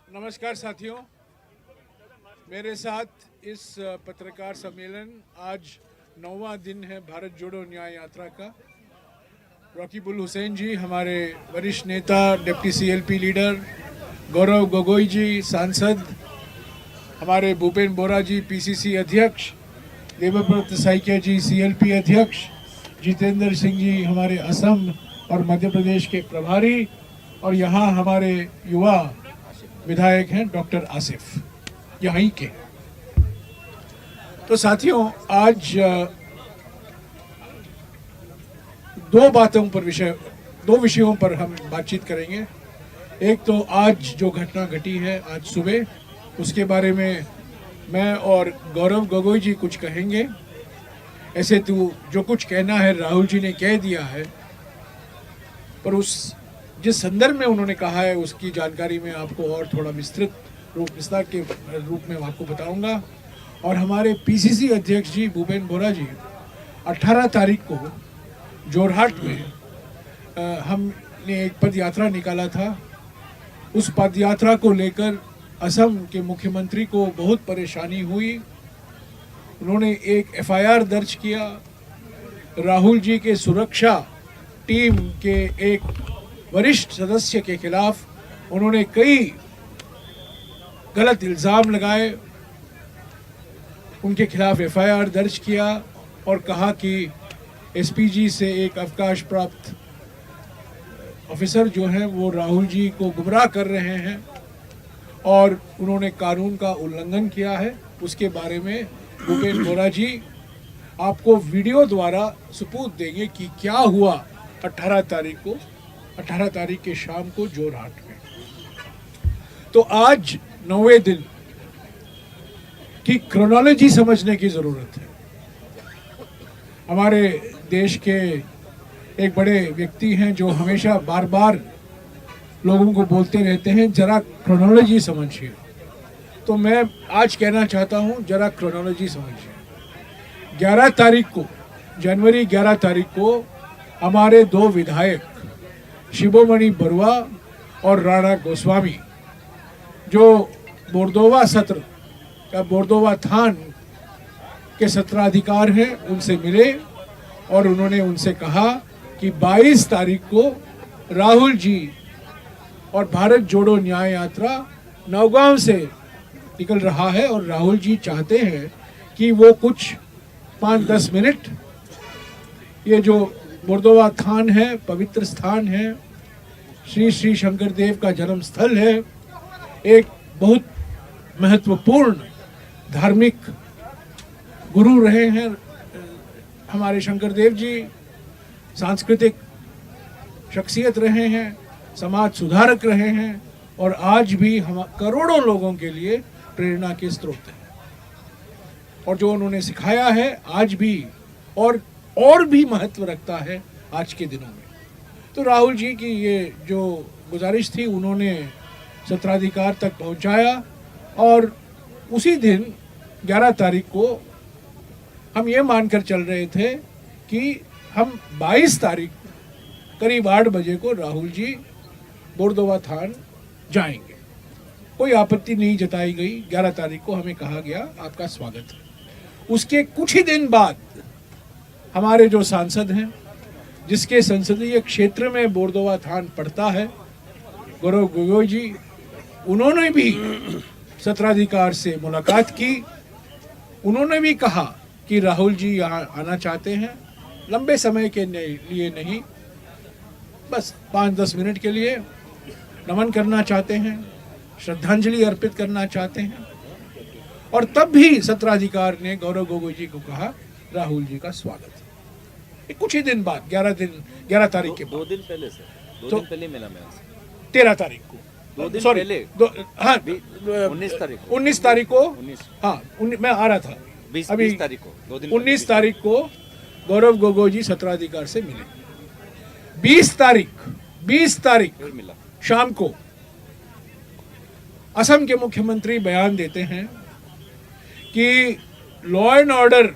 नमस्कार साथियों, मेरे साथ इस पत्रकार सम्मेलन आज 9वां दिन है भारत जोड़ो न्याय यात्रा का। रकीबुल हुसैन जी हमारे वरिष्ठ नेता, deputy CLP leader, Gaurav Gogoi जी सांसद, हमारे भूपेन बोरा जी पीसीसी अध्यक्ष, देवव्रत साइकिया जी सीएलपी अध्यक्ष, जितेंद्र सिंह जी हमारे असम और मध्य प्रदेश के प्रभारी, और यहाँ हमारे युवा विधायक हैं डॉक्टर आसिफ यहीं के। तो साथियों, आज दो विषयों पर हम बातचीत करेंगे। एक तो आज जो घटना घटी है आज सुबह, उसके बारे में मैं और गौरव गोगोई जी कुछ कहेंगे। ऐसे तो जो कुछ कहना है राहुल जी ने कह दिया है, पर उस जिस संदर्भ में उन्होंने कहा है उसकी जानकारी में आपको और थोड़ा विस्तार के रूप में आपको बताऊंगा। और हमारे पीसीसी अध्यक्ष जी भूपेन बोरा जी 18 तारीख को जोरहाट में हमने एक पद यात्रा निकाला था। उस पद यात्रा को लेकर असम के मुख्यमंत्री को बहुत परेशानी हुई। उन्होंने एक एफआईआर दर्ज किया। राहुल जी के सुरक्षा टीम के एक वरिष्ठ सदस्य के खिलाफ उन्होंने कई गलत इल्जाम लगाए, उनके खिलाफ एफआईआर दर्ज किया और कहा कि एसपीजी से एक अवकाश प्राप्त ऑफिसर जो हैं वो राहुल जी को गुमराह कर रहे हैं और उन्होंने कानून का उल्लंघन किया है। उसके बारे में भूपेन बोरा जी आपको वीडियो द्वारा सबूत देंगे कि क्या हुआ 18 तारीख के शाम को जोरहाट में। तो आज 9वें दिन की क्रोनोलॉजी समझने की जरूरत है। हमारे देश के एक बड़े व्यक्ति हैं जो हमेशा बार बार लोगों को बोलते रहते हैं जरा क्रोनोलॉजी समझिए। तो मैं आज कहना चाहता हूं जरा क्रोनोलॉजी समझिए। जनवरी 11 तारीख को हमारे दो विधायक शिवोमणि बरुआ और राणा गोस्वामी जो बोरदोवा थान के सत्राधिकार हैं उनसे मिले और उन्होंने उनसे कहा कि 22 तारीख को राहुल जी और भारत जोड़ो न्याय यात्रा नौगांव से निकल रहा है और राहुल जी चाहते हैं कि वो कुछ 5-10 मिनट, ये जो बोरदोवा थान है पवित्र स्थान है, श्री श्री शंकर देव का जन्म स्थल है, एक बहुत महत्वपूर्ण धार्मिक गुरु रहे हैं हमारे शंकर देव जी, सांस्कृतिक शख्सियत रहे हैं, समाज सुधारक रहे हैं और आज भी हम करोड़ों लोगों के लिए प्रेरणा के स्रोत हैं। और जो उन्होंने सिखाया है आज भी और भी महत्व रखता है आज के दिनों में। तो राहुल जी की ये जो गुजारिश थी उन्होंने सत्राधिकार तक पहुंचाया और उसी दिन 11 तारीख को हम ये मानकर चल रहे थे कि हम 22 तारीख करीब 8 बजे को राहुल जी बोरदोवा थान जाएंगे। कोई आपत्ति नहीं जताई गई। 11 तारीख को हमें कहा गया आपका स्वागत है। उसके कुछ ही दिन बाद हमारे जो सांसद हैं जिसके संसदीय क्षेत्र में बोरदोवा थान पड़ता है, गौरव गोगोई जी, उन्होंने भी सत्राधिकार से मुलाकात की। उन्होंने भी कहा कि राहुल जी यहाँ आना चाहते हैं, लंबे समय के लिए नहीं, बस 5-10 मिनट के लिए नमन करना चाहते हैं, श्रद्धांजलि अर्पित करना चाहते हैं। और तब भी सत्राधिकार ने गौरव गोगोई जी को कहा राहुल जी का स्वागत है। कुछ ही दिन बाद 11 तारीख के 2 दिन पहले से 2 दिन पहले मिला मैं उनसे 13 तारीख को 2 दिन सॉरी पहले 19 तारीख को हाँ मैं आ रहा था 20 तारीख को 2 दिन 19 तारीख को गौरव गोगोई जी सत्राधिकार से मिले। 20 तारीख मिला शाम को असम के मुख्यमंत्री बयान देते हैं कि लॉ एंड ऑर्डर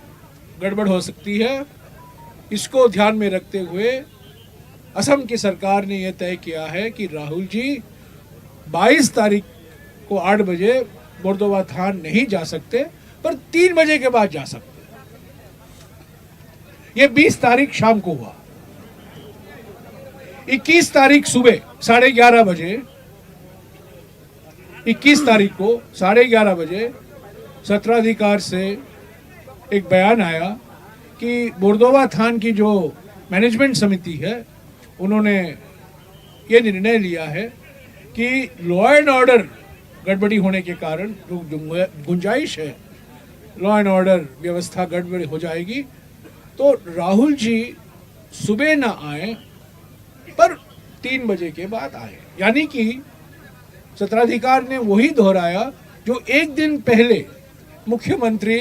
गड़बड़ हो सकती है। इसको ध्यान में रखते हुए असम की सरकार ने यह तय किया है कि राहुल जी 22 तारीख को 8 बजे मोर्दोवा थान नहीं जा सकते, पर 3 बजे के बाद जा सकते। ये 20 तारीख शाम को हुआ। 21 तारीख सुबह 11:30 बजे, 21 तारीख को 11:30 बजे सत्राधिकार से एक बयान आया कि मोर्दोवा थान की जो मैनेजमेंट समिति है उन्होंने ये निर्णय लिया है कि लॉ एंड ऑर्डर गड़बड़ी होने के कारण जो गुंजाइश है, लॉ एंड ऑर्डर व्यवस्था गड़बड़ी हो जाएगी, तो राहुल जी सुबह ना आए पर 3 बजे के बाद आए। यानी कि सत्राधिकार ने वही दोहराया जो एक दिन पहले मुख्यमंत्री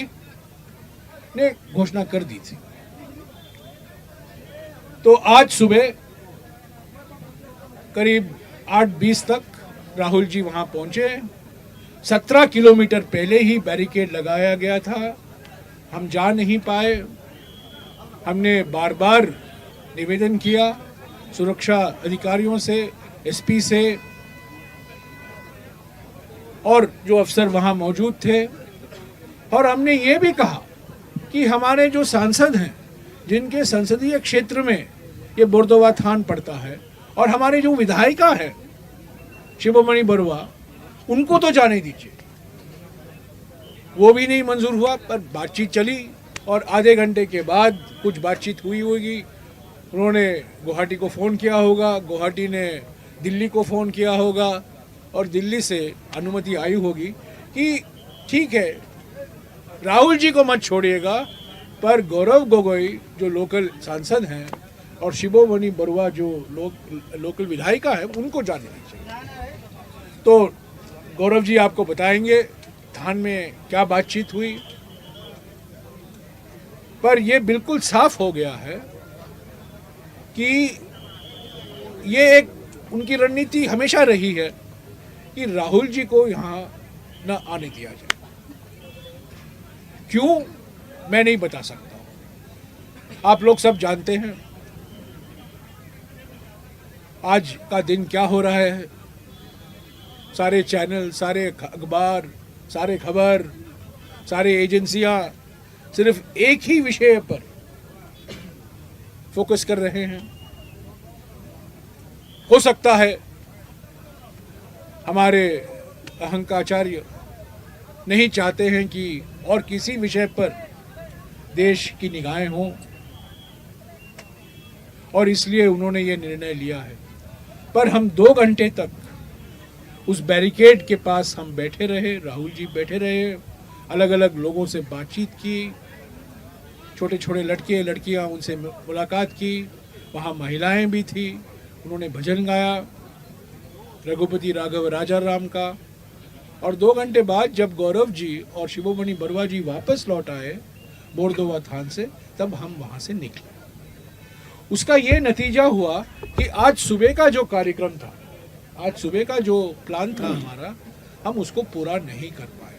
ने घोषणा कर दी थी। तो आज सुबह करीब 8:20 तक राहुल जी वहां पहुंचे। 17 किलोमीटर पहले ही बैरिकेड लगाया गया था, हम जा नहीं पाए। हमने बार बार निवेदन किया सुरक्षा अधिकारियों से, एसपी से और जो अफसर वहां मौजूद थे, और हमने ये भी कहा कि हमारे जो सांसद हैं जिनके संसदीय क्षेत्र में ये मोर्दोवा थान पड़ता है, और हमारे जो विधायिका है शिवमणि बरुआ, उनको तो जाने दीजिए। वो भी नहीं मंजूर हुआ, पर बातचीत चली और आधे घंटे के बाद कुछ बातचीत हुई होगी। उन्होंने गुवाहाटी को फ़ोन किया होगा, गुवाहाटी ने दिल्ली को फ़ोन किया होगा, और दिल्ली से अनुमति आई होगी कि ठीक है राहुल जी को मत छोड़िएगा, पर गौरव गोगोई जो लोकल सांसद हैं और शिवमणि बरुआ जो लोकल विधायिका है उनको जाने दीजिए। तो गौरव जी आपको बताएंगे थान में क्या बातचीत हुई, पर यह बिल्कुल साफ हो गया है कि ये एक उनकी रणनीति हमेशा रही है कि राहुल जी को यहां न आने दिया जाए। क्यों, मैं नहीं बता सकता हूं, आप लोग सब जानते हैं आज का दिन क्या हो रहा है। सारे चैनल, सारे अखबार, सारे खबर, सारे एजेंसियां सिर्फ एक ही विषय पर फोकस कर रहे हैं। हो सकता है हमारे अहंकाचार्य नहीं चाहते हैं कि और किसी विषय पर देश की निगाहें हों, और इसलिए उन्होंने ये निर्णय लिया है। पर हम 2 घंटे तक उस बैरिकेड के पास हम बैठे रहे, राहुल जी बैठे रहे, अलग अलग लोगों से बातचीत की, छोटे छोटे लड़के लड़कियां उनसे मुलाकात की, वहाँ महिलाएं भी थी, उन्होंने भजन गाया रघुपति राघव राजा राम का। और 2 घंटे बाद जब गौरव जी और शिवमणि बरुआ जी वापस लौट आए मोर्दोवा थान से, तब हम वहाँ से निकले। उसका ये नतीजा हुआ कि आज सुबह का जो कार्यक्रम था, आज सुबह का जो प्लान था हमारा, हम उसको पूरा नहीं कर पाए।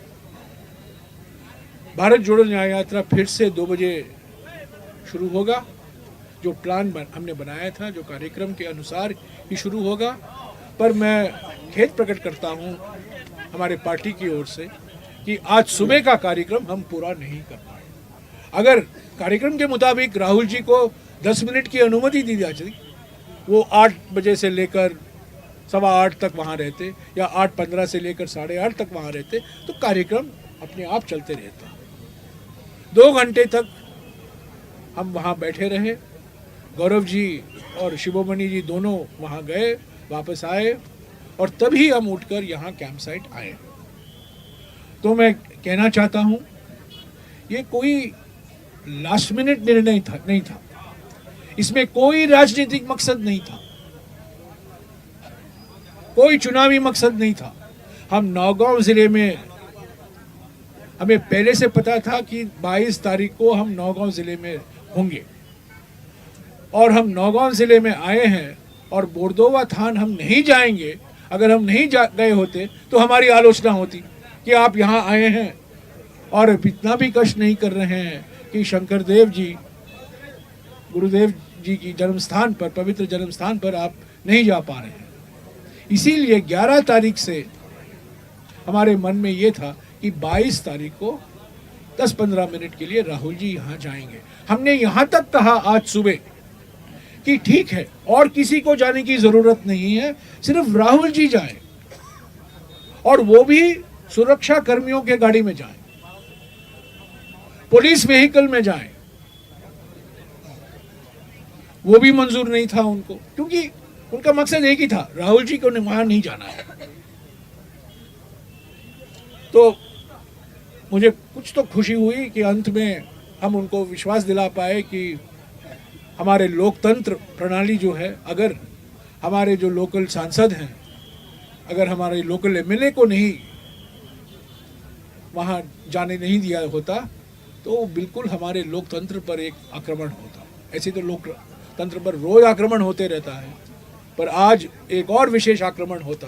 भारत जोड़ो न्याय यात्रा फिर से 2 बजे शुरू होगा। जो प्लान हमने बनाया था, जो कार्यक्रम के अनुसार ही शुरू होगा। पर मैं खेद प्रकट करता हूं हमारे पार्टी की ओर से कि आज सुबह का कार्यक्रम हम पूरा नहीं कर पाए। अगर कार्यक्रम के मुताबिक राहुल जी को 10 मिनट की अनुमति दी जाती, वो 8 बजे से लेकर 8:15 तक वहाँ रहते, या 8:15 से लेकर 8:30 तक वहाँ रहते, तो कार्यक्रम अपने आप चलते रहता। 2 घंटे तक हम वहाँ बैठे रहे। गौरव जी और शिवमणि जी दोनों वहाँ गए, वापस आए, और तभी हम उठकर यहाँ कैंप साइट आए। तो मैं कहना चाहता हूँ ये कोई लास्ट मिनट निर्णय नहीं था, इसमें कोई राजनीतिक मकसद नहीं था, कोई चुनावी मकसद नहीं था। हम नौगांव जिले में, हमें पहले से पता था कि 22 तारीख को हम नौगांव जिले में होंगे, और हम नौगांव जिले में आए हैं, और मोर्दोवा थान हम नहीं जाएंगे। अगर हम नहीं गए होते तो हमारी आलोचना होती कि आप यहाँ आए हैं और इतना भी कष्ट नहीं कर रहे हैं कि शंकरदेव जी, गुरुदेव जी की जन्म स्थान पर, पवित्र जन्म स्थान पर आप नहीं जा पा रहे हैं। इसीलिए 11 तारीख से हमारे मन में ये था कि 22 तारीख को 10-15 मिनट के लिए राहुल जी यहाँ जाएंगे। हमने यहाँ तक कहा आज सुबह कि ठीक है और किसी को जाने की जरूरत नहीं है, सिर्फ राहुल जी जाएं और वो भी सुरक्षा कर्मियों के गाड़ी में जाएं, पुलिस व्हीकल में जाएं। वो भी मंजूर नहीं था उनको, क्योंकि उनका मकसद एक ही था, राहुल जी को वहां नहीं जाना है। तो मुझे कुछ तो खुशी हुई कि अंत में हम उनको विश्वास दिला पाए कि हमारे लोकतंत्र प्रणाली जो है, अगर हमारे जो लोकल सांसद हैं, अगर हमारे लोकल एमएलए को नहीं वहां जाने नहीं दिया होता तो बिल्कुल हमारे लोकतंत्र पर एक आक्रमण होता। ऐसे तो लोकतंत्र पर रोज आक्रमण होते रहता है, पर आज एक और विशेष आक्रमण होता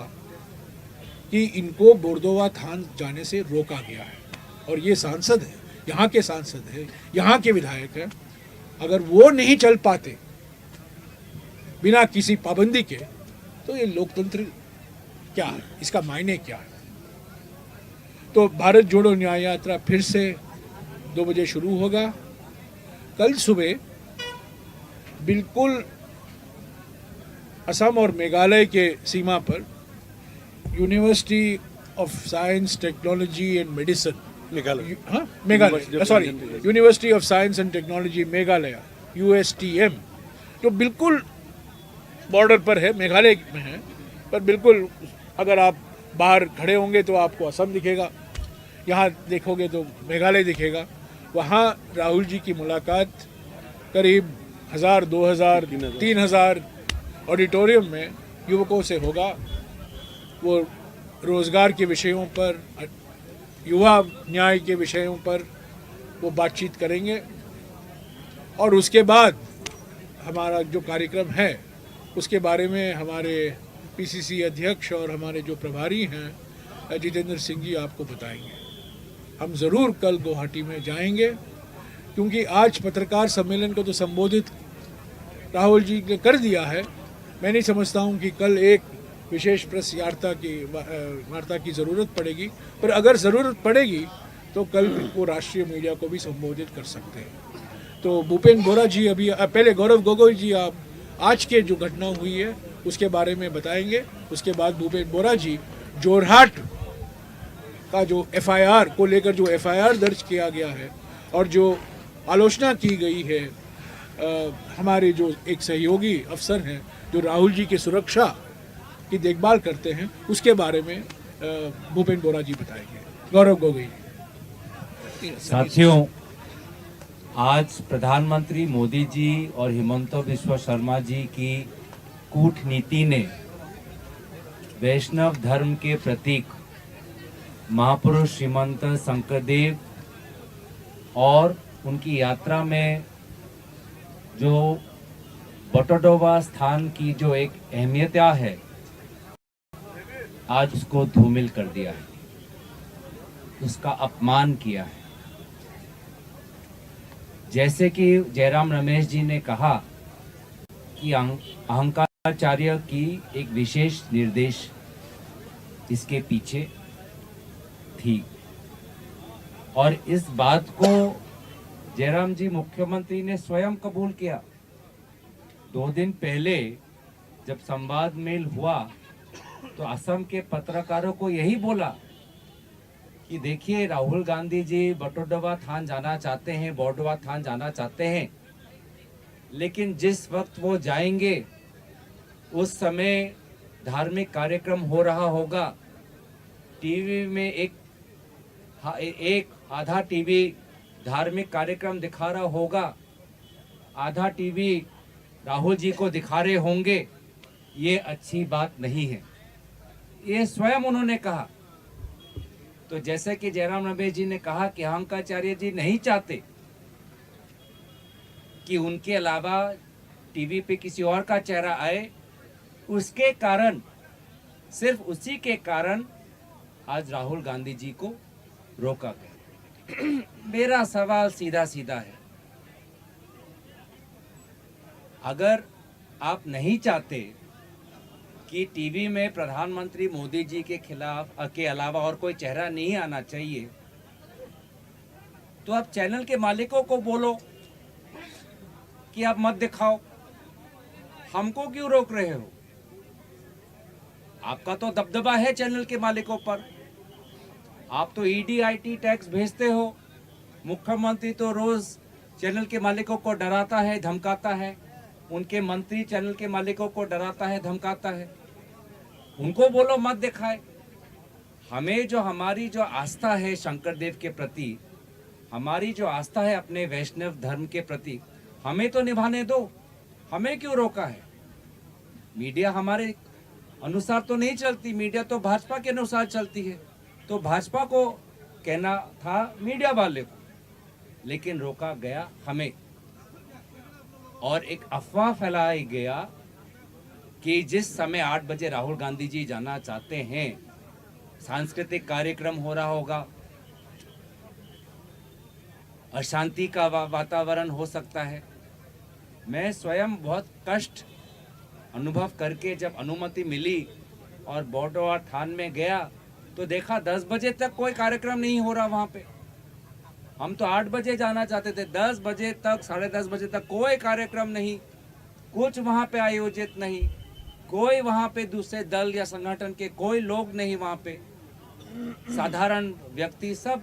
कि इनको बोरदोवा थान जाने से रोका गया है। और ये सांसद है, यहाँ के सांसद है, यहाँ के विधायक हैं, अगर वो नहीं चल पाते बिना किसी पाबंदी के तो ये लोकतंत्र क्या है, इसका मायने क्या है। तो भारत जोड़ो न्याय यात्रा फिर से 2 बजे शुरू होगा। कल सुबह बिल्कुल असम और मेघालय के सीमा पर university of science technology and medicine Meghalaya sorry university of science and technology Meghalaya USTM, जो बिल्कुल बॉर्डर पर है, मेघालय में है, पर बिल्कुल अगर आप बाहर खड़े होंगे तो आपको असम दिखेगा, यहाँ देखोगे तो मेघालय दिखेगा। वहाँ राहुल जी की मुलाकात करीब 1000, 2000, 3000 ऑडिटोरियम में युवकों से होगा। वो रोजगार के विषयों पर, युवा न्याय के विषयों पर वो बातचीत करेंगे और उसके बाद हमारा जो कार्यक्रम है उसके बारे में हमारे PCC अध्यक्ष और हमारे जो प्रभारी हैं जितेंद्र सिंह जी आपको बताएंगे। हम ज़रूर कल गुवाहाटी में जाएंगे, क्योंकि आज पत्रकार सम्मेलन को तो संबोधित राहुल जी ने कर दिया है। मैं नहीं समझता हूं कि कल एक विशेष प्रेस वार्ता की ज़रूरत पड़ेगी, पर अगर ज़रूरत पड़ेगी तो कल वो राष्ट्रीय मीडिया को भी संबोधित कर सकते हैं। तो भूपेन बोरा जी अभी पहले गौरव गोगोई जी आप आज के जो घटना हुई है उसके बारे में बताएंगे। उसके बाद भूपेन बोरा जी जोरहाट का जो FIR को लेकर जो FIR दर्ज किया गया है और जो आलोचना की गई है, हमारे जो एक सहयोगी अफसर हैं जो राहुल जी की सुरक्षा की देखभाल करते हैं, उसके बारे में भूपेन बोरा जी बताएंगे। गौरव गोगोई। साथियों, आज प्रधानमंत्री मोदी जी और हिमंता बिस्वा शर्मा जी की कूटनीति ने वैष्णव धर्म के प्रतीक महापुरुष श्रीमंत शंकरदेव और उनकी यात्रा में जो बटोडोवा स्थान की जो एक अहमियत है, आज उसको धूमिल कर दिया है, उसका अपमान किया है। जैसे कि जयराम रमेश जी ने कहा कि अहंकाराचार्य की एक विशेष निर्देश इसके पीछे थी, और इस बात को जयराम जी मुख्यमंत्री ने स्वयं कबूल किया। 2 दिन पहले जब संवाद मेल हुआ तो असम के पत्रकारों को यही बोला कि देखिए, राहुल गांधी जी बटोडवा थान जाना चाहते हैं, बोरदोवा थान जाना चाहते हैं, लेकिन जिस वक्त वो जाएंगे उस समय धार्मिक कार्यक्रम हो रहा होगा। टीवी में एक आधा टीवी धार्मिक कार्यक्रम दिखा रहा होगा, आधा टीवी राहुल जी को दिखा रहे होंगे। ये अच्छी बात नहीं है, ये स्वयं उन्होंने कहा। तो जैसे कि जयराम रमेश जी ने कहा कि अहंकाचार्य जी नहीं चाहते कि उनके अलावा टीवी पे किसी और का चेहरा आए, उसके कारण, सिर्फ उसी के कारण आज राहुल गांधी जी को रोका गया। मेरा सवाल सीधा सीधा है, अगर आप नहीं चाहते कि टीवी में प्रधानमंत्री मोदी जी के खिलाफ के अलावा और कोई चेहरा नहीं आना चाहिए, तो आप चैनल के मालिकों को बोलो कि आप मत दिखाओ, हमको क्यों रोक रहे हो? आपका तो दबदबा है चैनल के मालिकों पर, आप तो ईडी आईटी टैक्स भेजते हो, मुख्यमंत्री तो रोज चैनल के मालिकों को डराता है, धमकाता है, उनके मंत्री चैनल के मालिकों को डराता है, धमकाता है, उनको बोलो मत दिखाए। हमें जो हमारी जो आस्था है शंकर देव के प्रति, हमारी जो आस्था है अपने वैष्णव धर्म के प्रति, हमें तो निभाने दो, हमें क्यों रोका है? मीडिया हमारे अनुसार तो नहीं चलती, मीडिया तो भाजपा के अनुसार चलती है, तो भाजपा को कहना था मीडिया वाले को, लेकिन रोका गया हमें। और एक अफवाह फैलाई गया कि जिस समय 8 बजे राहुल गांधी जी जाना चाहते हैं, सांस्कृतिक कार्यक्रम हो रहा होगा, अशांति का वातावरण हो सकता है। मैं स्वयं बहुत कष्ट अनुभव करके जब अनुमति मिली और बॉर्डर थान में गया तो देखा 10 बजे तक कोई कार्यक्रम नहीं हो रहा वहाँ पे। हम तो 8 बजे जाना चाहते थे, 10 बजे तक 10:30 बजे तक कोई कार्यक्रम नहीं, कुछ वहाँ पे आयोजित नहीं, कोई वहाँ पे दूसरे दल या संगठन के कोई लोग नहीं, वहाँ पे साधारण व्यक्ति सब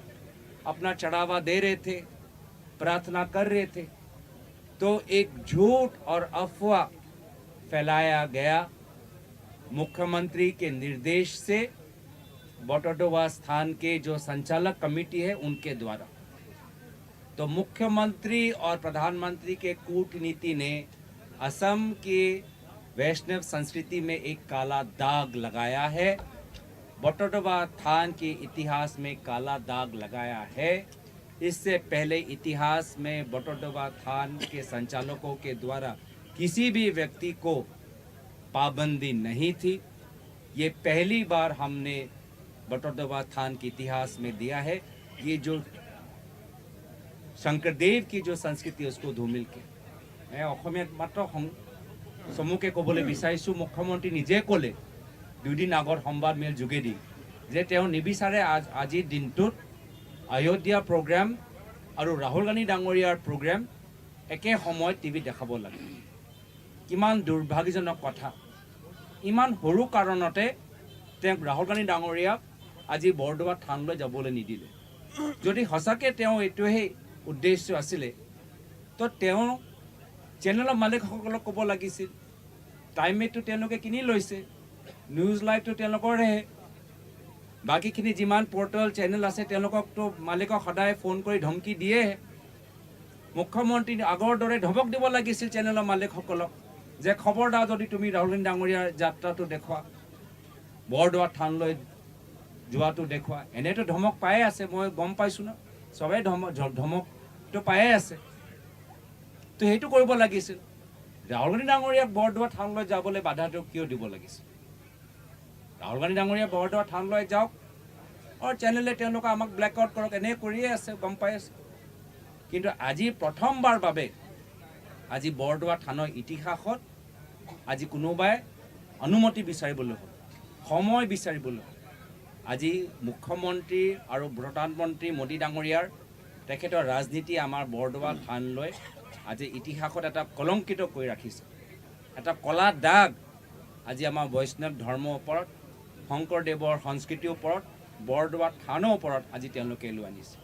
अपना चढ़ावा दे रहे थे, प्रार्थना कर रहे थे। तो एक झूठ और अफवाह फैलाया गया मुख्यमंत्री के निर्देश से, बटोटोवा स्थान के जो संचालक कमेटी है उनके द्वारा। तो मुख्यमंत्री और प्रधानमंत्री के कूटनीति ने असम के वैष्णव संस्कृति में एक काला दाग लगाया है, बटोटोवा थान के इतिहास में काला दाग लगाया है। इससे पहले इतिहास में बटोटोवा थान के संचालकों के द्वारा किसी भी व्यक्ति को पाबंदी नहीं थी। ये पहली बार हमने बटोटोवा थान के इतिहास में दिया है। ये जो शंकरदेव की जो संस्कृति उसको धूमिल के मैं অসমীয়াত মাত্ৰ চমুকে ক'বলৈ বিচাৰিছোঁ, মুখ্যমন্ত্ৰী নিজে ক'লে 2 দিন আগত সংবাদমেল যোগেদি যে তেওঁ নিবিচাৰে আজিৰ দিনটোত অযোধ্যা প্ৰগ্ৰাম আৰু ৰাহুল গান্ধী ডাঙৰীয়াৰ প্ৰগ্ৰাম একে সময়ত টিভিত দেখাব লাগে। কিমান দুৰ্ভাগ্যজনক কথা! ইমান সৰু কাৰণতে তেওঁক ৰাহুল গান্ধী ডাঙৰীয়াক আজি বৰদোৱা থানলৈ যাবলৈ নিদিলে। যদি সঁচাকৈ তেওঁ এইটোহে উদ্দেশ্য আছিলে তো তেওঁ চেনেলৰ মালিকসকলক ক'ব লাগিছিল, টাইমেটো তেওঁলোকে কিনি লৈছে, নিউজ লাইভটো তেওঁলোকৰহে, বাকীখিনি যিমান পৰ্টেল চেনেল আছে তেওঁলোককতো মালিকক সদায় ফোন কৰি ধমকি দিয়ে। মুখ্যমন্ত্ৰী আগৰ দৰে ধমক দিব লাগিছিল চেনেলৰ মালিকসকলক যে খবৰদাৰ যদি তুমি ৰাহুল গান্ধী ডাঙৰীয়াৰ যাত্ৰাটো দেখুৱা, বৰদোৱা থানলৈ যোৱাটো দেখুৱা। এনেতো ধমক পায়ে আছে, মই গম পাইছোঁ ন, চবেই ধমকটো পায়ে আছে। তো সেইটো কৰিব লাগিছিল। ৰাহুল গান্ধী ডাঙৰীয়াক বৰদোৱা থানলৈ যাবলৈ বাধাটো কিয় দিব লাগিছিল? ৰাহুল গান্ধী ডাঙৰীয়া বৰদোৱা থানলৈ যাওক আৰু চেনেলে তেওঁলোকে আমাক ব্লেক আউট কৰক, এনে কৰিয়ে আছে, গম পাই আছে। কিন্তু আজি প্ৰথমবাৰ বাবে আজি বৰদোৱা থানৰ ইতিহাসত আজি কোনোবাই অনুমতি বিচাৰিবলৈ হ'ল, সময় বিচাৰিবলৈ হ'ল। আজি মুখ্যমন্ত্ৰী আৰু প্ৰধানমন্ত্ৰী মোদী ডাঙৰীয়াৰ তেখেতৰ ৰাজনীতি আমাৰ বৰদোৱা থানলৈ আজি ইতিহাসত এটা কলংকিত কৰি ৰাখিছে, এটা কলা দাগ আজি আমাৰ বৈষ্ণৱ ধৰ্মৰ ওপৰত, শংকৰদেৱৰ সংস্কৃতিৰ ওপৰত, বৰদোৱা থানৰ ওপৰত আজি তেওঁলোকে লৈ আনিছে।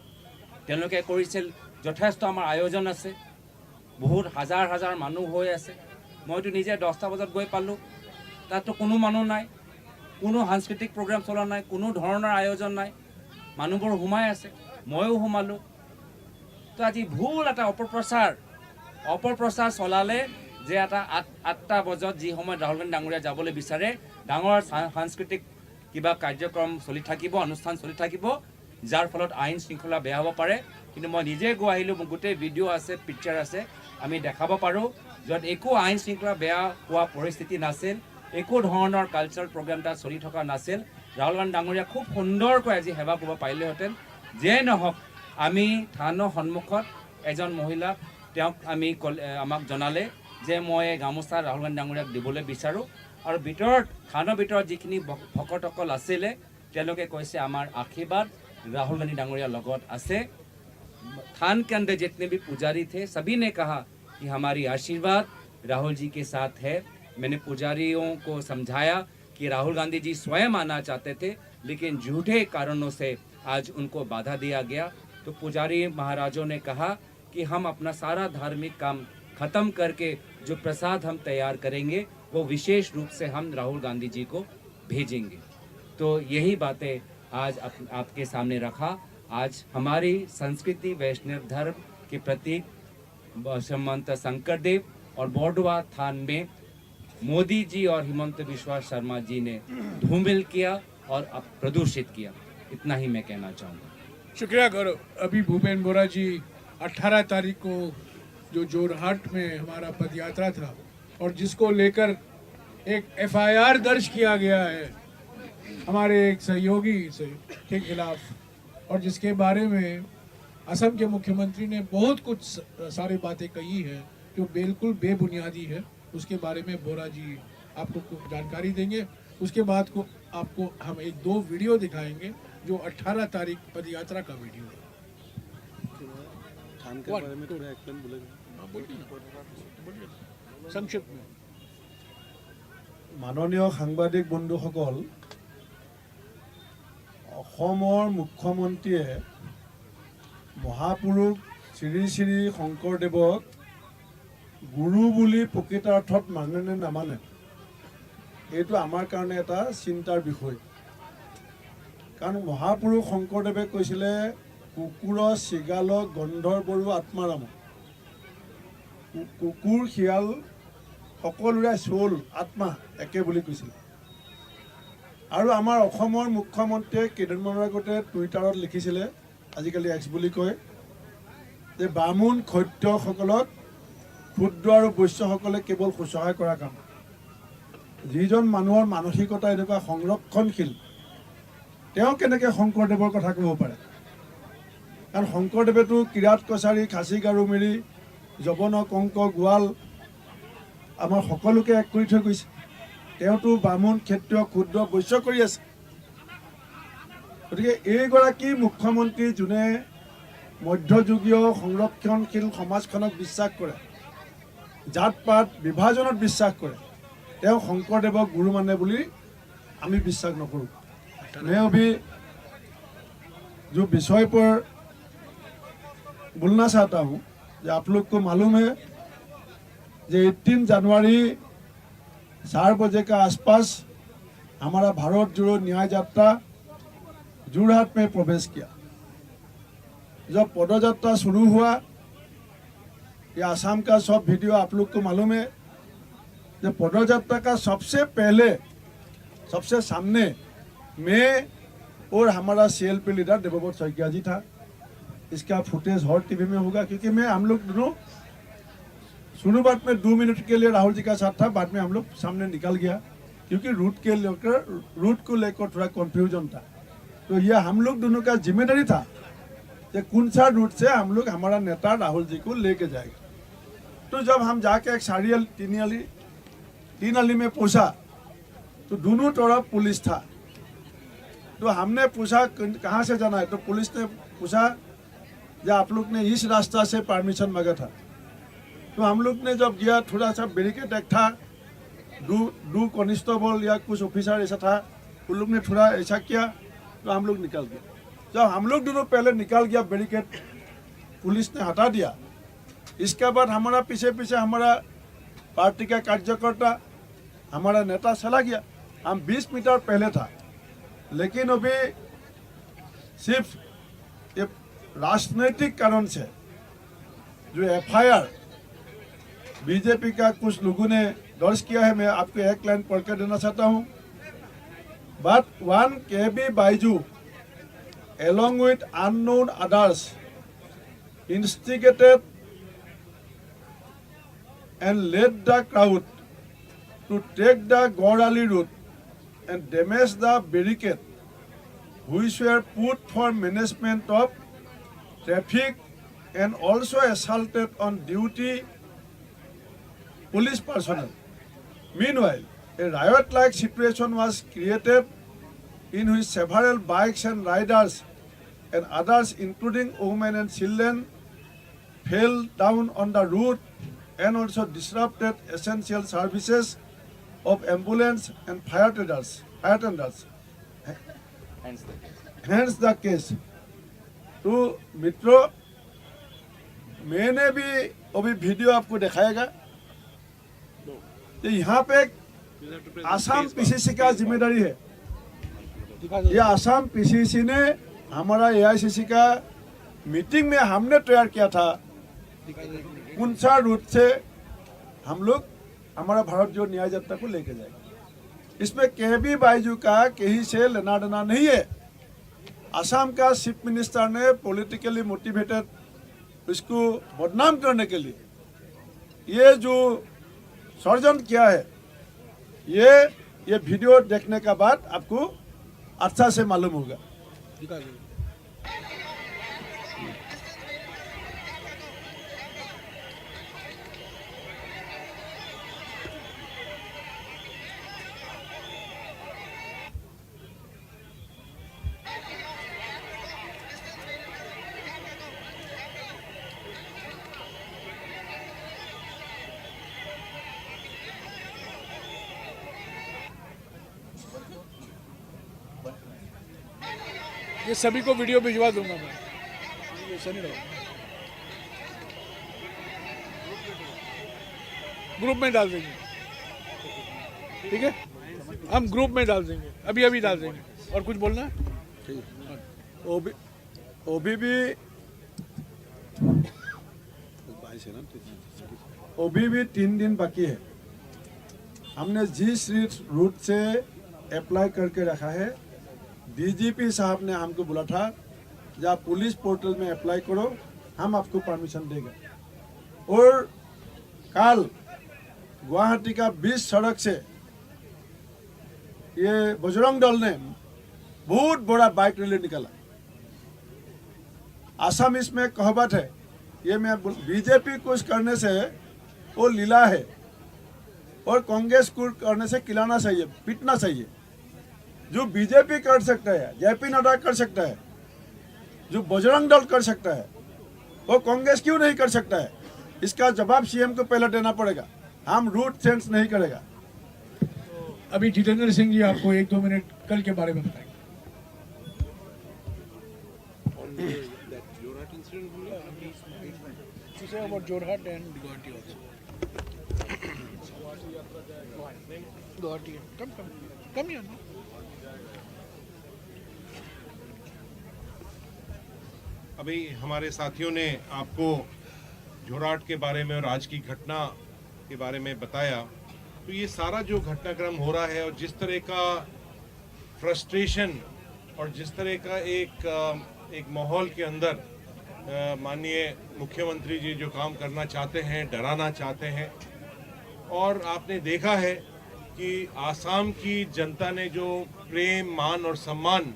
তেওঁলোকে কৰিছিল যথেষ্ট আমাৰ আয়োজন আছে, বহুত হাজাৰ হাজাৰ মানুহ হৈ আছে। মইতো নিজে 10টা বজাত গৈ পালোঁ, তাততো কোনো মানুহ নাই, কোনো সাংস্কৃতিক প্ৰগ্ৰাম চলা নাই, কোনো ধৰণৰ আয়োজন নাই, মানুহবোৰ সোমাই আছে, ময়ো সোমালোঁ। তো আজি ভুল এটা অপপ্ৰচাৰ চলালে যে এটা 8টা বজাত যি সময়ত ৰাহুল গান্ধী ডাঙৰীয়া যাবলৈ বিচাৰে, ডাঙৰ সাংস্কৃতিক কিবা কাৰ্যক্ৰম চলি থাকিব, অনুষ্ঠান চলি থাকিব, যাৰ ফলত আইন শৃংখলা বেয়া হ'ব পাৰে। কিন্তু মই নিজে গৈ আহিলোঁ, মোৰ গোটেই ভিডিঅ' আছে, পিকচাৰ আছে, আমি দেখাব পাৰোঁ য'ত একো আইন শৃংখলা বেয়া হোৱা পৰিস্থিতি নাছিল, একো ধৰণৰ কালচাৰেল প্ৰগ্ৰাম তাত চলি থকা নাছিল। ৰাহুল গান্ধী ডাঙৰীয়া খুব সুন্দৰকৈ আজি সেৱা কৰিব পাৰিলেহেঁতেন। যে নহওক, আমি থানৰ সন্মুখত এজন মহিলাক তেওঁক আমি আমাক জনালে যে মই গামোচা ৰাহুল গান্ধী ডাঙৰীয়াক দিবলৈ বিচাৰোঁ আৰু ভিতৰত থানৰ ভিতৰত যিখিনি ভকতসকল আছিলে তেওঁলোকে কৈছে আমাৰ আশীৰ্বাদ राहुल गांधी डांगोरिया लगत आसे। थान के अंदर जितने भी पुजारी थे सभी ने कहा कि हमारी आशीर्वाद राहुल जी के साथ है। मैंने पुजारियों को समझाया कि राहुल गांधी जी स्वयं आना चाहते थे लेकिन झूठे कारणों से आज उनको बाधा दिया गया। तो पुजारी महाराजों ने कहा कि हम अपना सारा धार्मिक काम खत्म करके जो प्रसाद हम तैयार करेंगे वो विशेष रूप से हम राहुल गांधी जी को भेजेंगे। तो यही बातें आज आपके सामने रखा। आज हमारी संस्कृति वैष्णव धर्म के प्रतीक श्रीमंत शंकरदेव और बॉडवा थान में मोदी जी और हिमंत बिस्वा शर्मा जी ने धूमिल किया और प्रदूषित किया। इतना ही मैं कहना चाहूँगा। शुक्रिया गौरव। अभी भूपेन बोरा जी 18 तारीख को जो जोरहाट में हमारा पद यात्रा था और जिसको लेकर एक FIR दर्ज किया गया है हमारे एक सहयोगी से के खिलाफ और जिसके बारे में असम के मुख्यमंत्री ने बहुत कुछ सारी बातें कही है जो बिल्कुल बेबुनियादी है, उसके बारे में बोरा जी आपको कुछ जानकारी देंगे। उसके बाद को आपको हम 1-2 वीडियो दिखाएंगे जो 18 तारीख पदयात्रा का वीडियो है। थान के बारे में थोड़ा एक्सप्लेन बोलेंगे? संक्षिप्त में। माननीय সাংবাদিক বন্ধুসকল, অসমৰ মুখ্যমন্ত্ৰীয়ে মহাপুৰুষ শ্ৰী শ্ৰী শংকৰদেৱক গুৰু বুলি প্ৰকৃতাৰ্থত মানে নে নামানে এইটো আমাৰ কাৰণে এটা চিন্তাৰ বিষয়। কাৰণ মহাপুৰুষ শংকৰদেৱে কৈছিলে কুকুৰ চিগাল গন্ধৰ্বৰু আত্মাৰাম। কুকুৰ শিয়াল সকলোৰে চোল আত্মা একে বুলি কৈছিল। আৰু আমাৰ অসমৰ মুখ্যমন্ত্ৰীয়ে কেইদিনমানৰ আগতে টুইটাৰত লিখিছিলে, আজিকালি এক্স বুলি কয়, যে বামুণ ক্ষত্ৰিয়সকলক ক্ষুদ্ৰ আৰু বৈশ্যসকলে কেৱল শুশ্ৰূষা কৰা কাম। যিজন মানুহৰ মানসিকতা এনেকুৱা সংৰক্ষণশীল তেওঁ কেনেকৈ শংকৰদেৱৰ কথা ক'ব পাৰে? কাৰণ শংকৰদেৱেতো কিৰাত কছাৰী খাচী গাৰো মেৰি যৱন কংক গোৱাল আমাৰ সকলোকে এক কৰি থৈ গৈছে। তেওঁতো বামুণ ক্ষত্ৰিয় ক্ষুদ্ৰ বৈশ্য কৰি আছে। গতিকে এইগৰাকী মুখ্যমন্ত্ৰী যোনে মধ্যযুগীয় সংৰক্ষণশীল সমাজখনক বিশ্বাস কৰে, জাত পাত বিভাজনত বিশ্বাস কৰে, তেওঁ শংকৰদেৱক গুৰু মানে বুলি আমি বিশ্বাস নকৰোঁ। मैं अभी जो विषय पर बोलना चाहता हूँ, जो आप लोग को मालूम है कि 18 जनवरी 4 बजे का आसपास हमारा भारत जोड़ो न्याय यात्रा जोरहाट में प्रवेश किया। जब पदयात्रा शुरू हुआ, ये आसाम का सब वीडियो आप लोग को मालूम है। जब पदयात्रा का सबसे पहले सबसे सामने मैं और हमारा CLP लीडर देवव्रत शइकिया जी था। इसका फुटेज हर टीवी में होगा, क्योंकि मैं हम लोग दोनों शुरुआत में 2 मिनट के लिए राहुल जी का साथ था, बाद में हम लोग सामने निकल गया क्योंकि रूट को लेकर थोड़ा कंफ्यूजन था। तो ये हम लोग दोनों का जिम्मेदारी था कि कौन सा रूट से हम लोग हमारा नेता राहुल जी को लेके जाएगा। तो जब हम जाके एक तीन अली में पहुंचा तो दोनों तरफ पुलिस था। तो हमने पूछा कहाँ से जाना है, तो पुलिस ने पूछा जो आप लोग ने इस रास्ता से परमिशन मांगा था। तो हम लोग ने जब गया, थोड़ा सा बैरिकेड एक था, दो कांस्टेबल या कुछ ऑफिसर ऐसा था, उन लोग ने थोड़ा ऐसा किया तो हम लोग निकल गए। जब हम लोग दोनों पहले निकल गया, बैरिकेड पुलिस ने हटा दिया। इसके बाद हमारा पीछे पीछे हमारा पार्टी का कार्यकर्ता, हमारा नेता चला गया। हम 20 मीटर पहले था, लेकिन अभी सिर्फ ये राजनीतिक कारण से जो FIR बीजेपी का कुछ लोगों ने दर्ज किया है, मैं आपको एक लाइन पढ़ कर देना चाहता हूँ। But one KB Baiju along with unknown others instigated and led the crowd to take the Gorali route and damage the barricade which were put for management of traffic, and also assaulted on duty police personnel. Meanwhile, a riot-like situation was created in which several bikes and riders and others, including women and children, fell down on the road and also disrupted essential services of ambulance and fire tenders. Hence the case. तो मित्रों, मैंने भी अभी video आपको दिखाएगा। तो यहाँ पे आसाम पीसीसी का जिम्मेदारी है। ये आसाम पीसीसी ने हमारा एआईसीसी का मीटिंग में हमने तैयार किया था, कौन सा रूट से हम लोग हमारा भारत जोड़ो न्याय यात्रा को लेके जाएंगे। इसमें केबी बाइजू का कहीं से लेना देना नहीं है। असम का चीफ मिनिस्टर ने पॉलिटिकली मोटिवेटेड इसको बदनाम करने के लिए ये जो षड्यंत्र किया है, ये वीडियो देखने का बाद आपको अच्छा से मालूम होगा। ये सभी को वीडियो भिजवा दूंगा मैं, ऐसा नहीं रहा। ग्रुप में डाल देंगे, ठीक है? हम ग्रुप में डाल देंगे, अभी डाल देंगे। और कुछ बोलना है? अभी भी 3 दिन बाकी है। हमने जिस रूट से अप्लाई करके रखा है, डीजीपी साहब ने हमको बोला था जब पुलिस पोर्टल में अप्लाई करो, हम आपको परमिशन देंगे। और कल गुवाहाटी का 20 सड़क से ये बजरंग दल ने बहुत बड़ा बाइक रैली निकाला। असम इसमें कहावत है, ये मैं बीजेपी कुछ करने से वो लीला है और कांग्रेस को करने से खिलाना चाहिए, पीटना चाहिए। जो बीजेपी कर सकता है, जेपी नड्डा कर सकता है, जो बजरंग दल कर सकता है, वो कांग्रेस क्यों नहीं कर सकता है? इसका जवाब सीएम को पहले देना पड़ेगा। हम रूट चेंज नहीं करेगा। अभी जितेंद्र सिंह जी आपको 1-2 मिनट कल के बारे में बताएंगे। Jorhat and Guwahati come here. अभी हमारे साथियों ने आपको जोरहाट के बारे में और आज की घटना के बारे में बताया। तो ये सारा जो घटनाक्रम हो रहा है और जिस तरह का फ्रस्ट्रेशन और जिस तरह का एक माहौल के अंदर माननीय मुख्यमंत्री जी जो काम करना चाहते हैं, डराना चाहते हैं, और आपने देखा है कि आसाम की जनता ने जो प्रेम, मान और सम्मान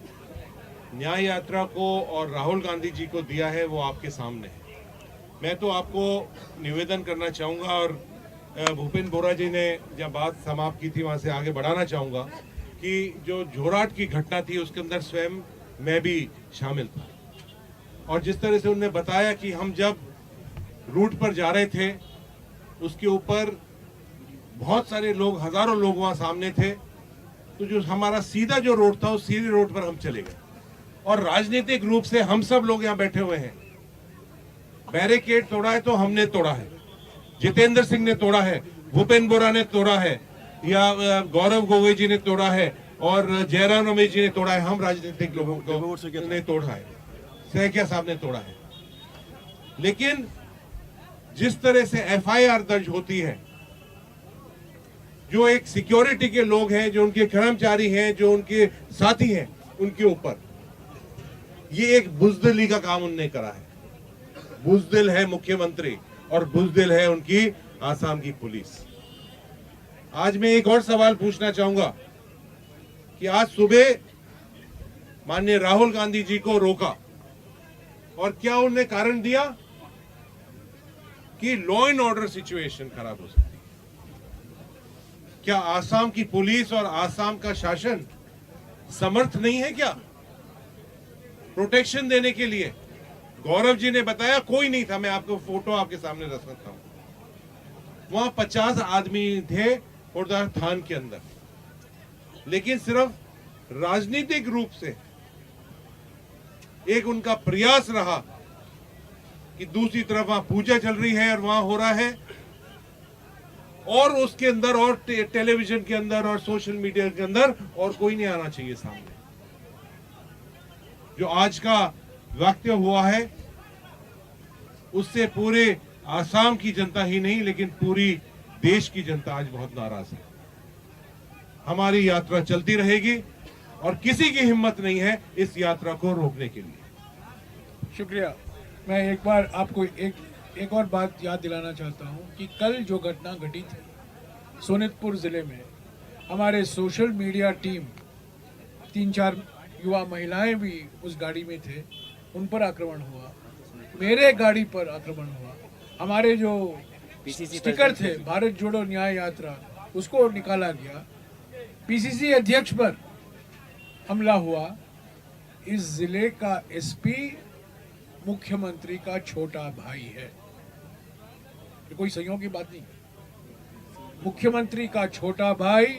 न्याय यात्रा को और राहुल गांधी जी को दिया है, वो आपके सामने है। मैं तो आपको निवेदन करना चाहूँगा और भूपेंद्र बोरा जी ने जब बात समाप्त की थी वहाँ से आगे बढ़ाना चाहूँगा कि जो जोरहाट की घटना थी उसके अंदर स्वयं मैं भी शामिल था। और जिस तरह से उन्होंने बताया कि हम जब रूट पर जा रहे थे, उसके ऊपर बहुत सारे लोग, हजारों लोग वहाँ सामने थे। तो जो हमारा सीधा जो रोड था, उस सीधे रोड पर हम चले गए और राजनीतिक रूप से हम सब लोग यहाँ बैठे हुए हैं। बैरिकेड तोड़ा है तो हमने तोड़ा है, जितेंद्र सिंह ने तोड़ा है, भूपेंद्र बोरा ने तोड़ा है, या गौरव गोगोई जी ने तोड़ा है और जयराम रमेश जी ने तोड़ा है। हम राजनीतिक लोगों को ने तोड़ा है, सैकिया साहब ने तोड़ा है। लेकिन जिस तरह से एफआईआर दर्ज होती है, जो एक सिक्योरिटी के लोग हैं, जो उनके कर्मचारी हैं, जो उनके साथी हैं, उनके ऊपर ये एक बुजदिली का काम उन्होंने करा है। बुजदिल है मुख्यमंत्री और बुजदिल है उनकी आसाम की पुलिस। आज मैं एक और सवाल पूछना चाहूंगा कि आज सुबह माननीय राहुल गांधी जी को रोका और क्या उन्होंने कारण दिया कि लॉ एंड ऑर्डर सिचुएशन खराब हो सकती है। क्या आसाम की पुलिस और आसाम का शासन समर्थ नहीं है क्या प्रोटेक्शन देने के लिए? गौरव जी ने बताया कोई नहीं था, मैं आपको फोटो आपके सामने रख सकता हूं। वहां 50 आदमी थे खुर्दा थान के अंदर, लेकिन सिर्फ राजनीतिक रूप से एक उनका प्रयास रहा कि दूसरी तरफ वहां पूजा चल रही है और वहां हो रहा है, और उसके अंदर और टेलीविजन के अंदर और सोशल मीडिया के अंदर और कोई नहीं आना चाहिए सामने। जो आज का वाकया हुआ है उससे पूरे आसाम की जनता ही नहीं लेकिन पूरी देश की जनता आज बहुत नाराज है। हमारी यात्रा चलती रहेगी और किसी की हिम्मत नहीं है इस यात्रा को रोकने के लिए। शुक्रिया। मैं एक बार आपको एक और बात याद दिलाना चाहता हूं कि कल जो घटना घटी थी सोनितपुर जिले में, हमारे सोशल मीडिया टीम 3-4 युवा महिलाएं भी उस गाड़ी में थे, उन पर आक्रमण हुआ, मेरे गाड़ी पर आक्रमण हुआ, हमारे जो स्टिकर थे भारत जोड़ो न्याय यात्रा उसको निकाला गया, पीसीसी अध्यक्ष पर हमला हुआ। इस जिले का एसपी मुख्यमंत्री का छोटा भाई है, ये कोई संयोग की बात नहीं। मुख्यमंत्री का छोटा भाई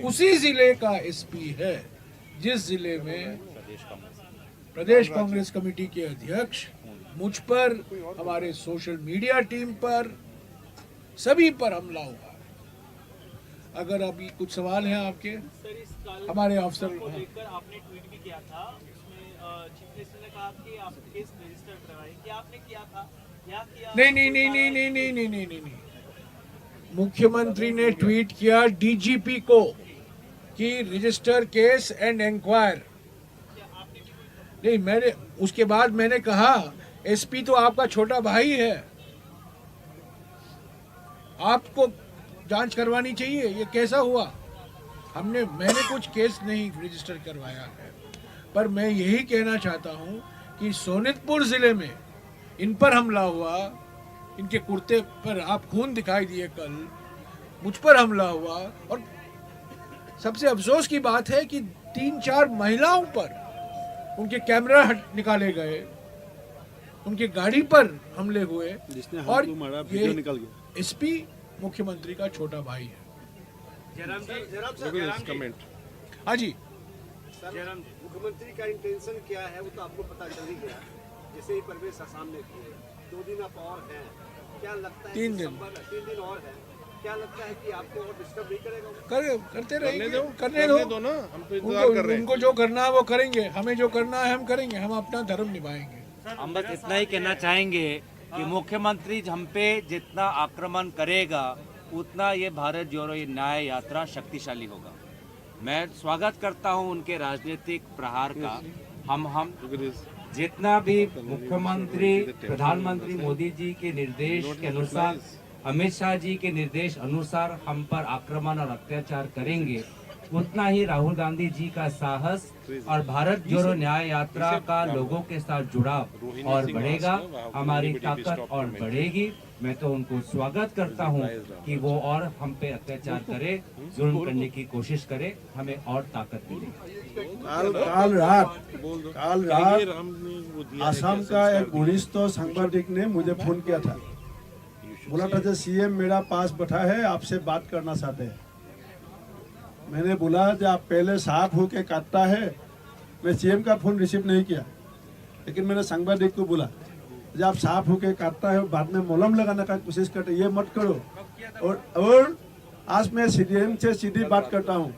उसी जिले का एसपी है जिस जिले में प्रदेश कांग्रेस कमेटी के अध्यक्ष मुझ पर, हमारे सोशल मीडिया टीम पर, सभी पर हमला हुआ। अगर अभी कुछ सवाल हैं आपके, हमारे अफसर आपने ट्वीट भी किया था, उसमें चीफ मिनिस्टर ने कहा कि आप केस रजिस्टर करवाएं, क्या आपने किया था या किया? नहीं। मुख्यमंत्री ने ट्वीट किया डीजीपी को कि रजिस्टर केस एंड इंक्वायर। नहीं, मैंने उसके बाद मैंने कहा एसपी तो आपका छोटा भाई है, आपको जांच करवानी चाहिए, ये कैसा हुआ? मैंने कुछ केस नहीं रजिस्टर करवाया है, पर मैं यही कहना चाहता हूं कि सोनितपुर जिले में इन पर हमला हुआ, इनके कुर्ते पर आप खून दिखाई दिए, कल मुझ पर हमला हुआ, और सबसे अफसोस की बात है कि 3-4 महिलाओं पर उनके कैमरा निकाले गए, उनके गाड़ी पर हमले हुए, और ये एसपी मुख्यमंत्री का छोटा भाई है। कमेंट। हाँ जी, मुख्यमंत्री का इंटेंशन क्या है वो तो आपको पता चल ही गया, जैसे ही परवेश आसाम ने किए। 2 दिन आप और हैं, क्या लगता है? 3 दिन 3 दिन और है, क्या लगता है कि आपको और डिस्टर्ब नहीं करेगा? करते रहेंगे, करने दो ना, हम तो इंतजार कर रहे हैं। उनको जो करना है वो करेंगे, हमें जो करना है हम करेंगे, हम अपना धर्म निभाएंगे। हम बस इतना ही कहना चाहेंगे कि मुख्यमंत्री हम पे जितना आक्रमण करेगा उतना ये भारत जोड़ो ये न्याय यात्रा शक्तिशाली होगा। मैं स्वागत करता हूं उनके राजनीतिक प्रहार का। हम जितना भी मुख्यमंत्री प्रधानमंत्री मोदी जी के निर्देश के अनुसार, अमित शाह जी के निर्देश अनुसार हम पर आक्रमण और अत्याचार करेंगे, उतना ही राहुल गांधी जी का साहस और भारत जोड़ो न्याय यात्रा का लोगों के साथ जुड़ाव और बढ़ेगा, हमारी ताकत और बढ़ेगी। मैं तो उनको स्वागत करता हूं कि वो और हम पे अत्याचार करे, जुल्म करने की कोशिश करे, हमें और ताकत मिलेगी। काल रात आसाम का एक वरिष्ठ सांबादिक ने मुझे फोन किया था, बोला था जो सीएम मेरा पास बैठा है, आपसे बात करना चाहते हैं। मैंने बोला जो आप पहले साफ होके काटता है, मैं सीएम का फोन रिसीव नहीं किया, लेकिन मैंने सांबादिक को बोला जब आप साफ होके काटता है बाद में मलहम लगाने का कोशिश करते, ये मत करो। और आज मैं सीएम से सीधी बात करता हूँ,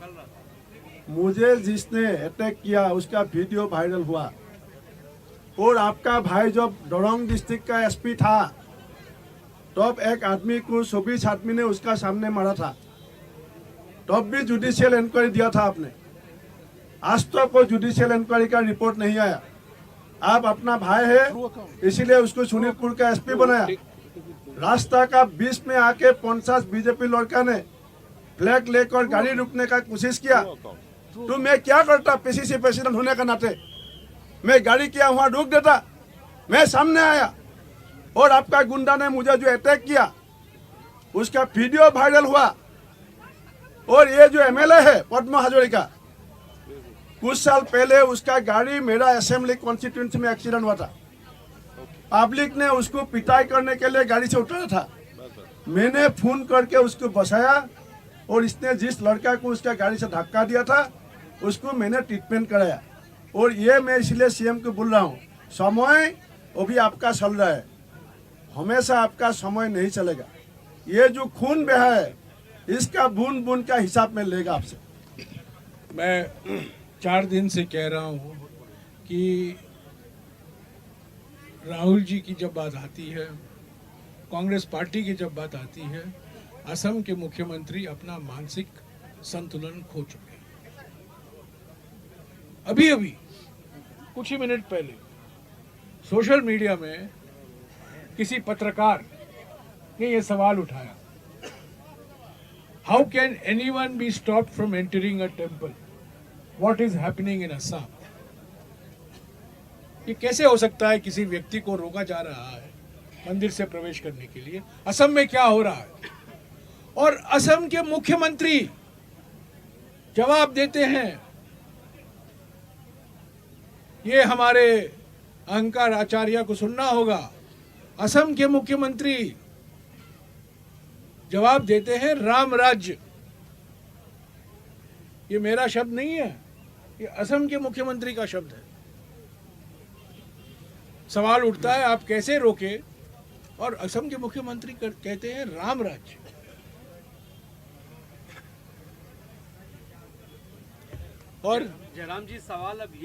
मुझे जिसने अटैक किया उसका वीडियो वायरल हुआ, और आपका भाई जब डोरंग डिस्ट्रिक्ट का एसपी था तब एक आदमी को 24 आदमी ने उसका सामने मारा था, तब भी जुडिशियल इंक्वायरी दिया था आपने। आज तक कोई जुडिशियल इंक्वायरी का रिपोर्ट नहीं आया। आप अपना भाई है इसीलिए उसको सोनितपुर का एसपी बनाया। रास्ता का बीच में आके 50 बीजेपी लड़का ने फ्लैग लेकर गाड़ी रुकने का कोशिश किया, तो मैं क्या करता? पीसीसी प्रेसिडेंट होने का नाते मैं गाड़ी किया वहां रोक देता। मैं सामने आया और आपका गुंडा ने मुझे जो अटैक किया उसका वीडियो वायरल हुआ, और ये जो एमएलए है पद्मा हजारिका, कुछ साल पहले उसका गाड़ी मेरा असेंबली कॉन्स्टिट्यूंसी में एक्सीडेंट हुआ था। पब्लिक ने उसको पिटाई करने के लिए गाड़ी से उतारा था। मैंने फोन करके उसको बचाया और इसने जिस लड़का को उसका गाड़ी से धक्का दिया था उसको मैंने ट्रीटमेंट कराया। और ये मैं इसलिए सीएम को बोल रहा हूँ, समय अभी आपका चल रहा है, हमेशा आपका समय नहीं चलेगा। ये जो खून बहा है इसका बूंद बूंद का हिसाब में लेगा आपसे। मैं 4 दिन से कह रहा हूँ कि राहुल जी की जब बात आती है, कांग्रेस पार्टी की जब बात आती है, असम के मुख्यमंत्री अपना मानसिक संतुलन खो चुके हैं। अभी अभी कुछ ही मिनट पहले सोशल मीडिया में किसी पत्रकार ने यह सवाल उठाया, how can anyone be stopped from entering a temple? What is happening in Assam? ये कैसे हो सकता है किसी व्यक्ति को रोका जा रहा है मंदिर से प्रवेश करने के लिए? असम में क्या हो रहा है? और असम के मुख्यमंत्री जवाब देते हैं, ये हमारे अहंकार आचार्य को सुनना होगा। असम के मुख्यमंत्री जवाब देते हैं, राम राज्य। ये मेरा शब्द नहीं है, ये असम के मुख्यमंत्री का शब्द है। सवाल उठता है आप कैसे रोके, और असम के मुख्यमंत्री कहते हैं राम राज्य। और जयराम जी, सवाल अब ये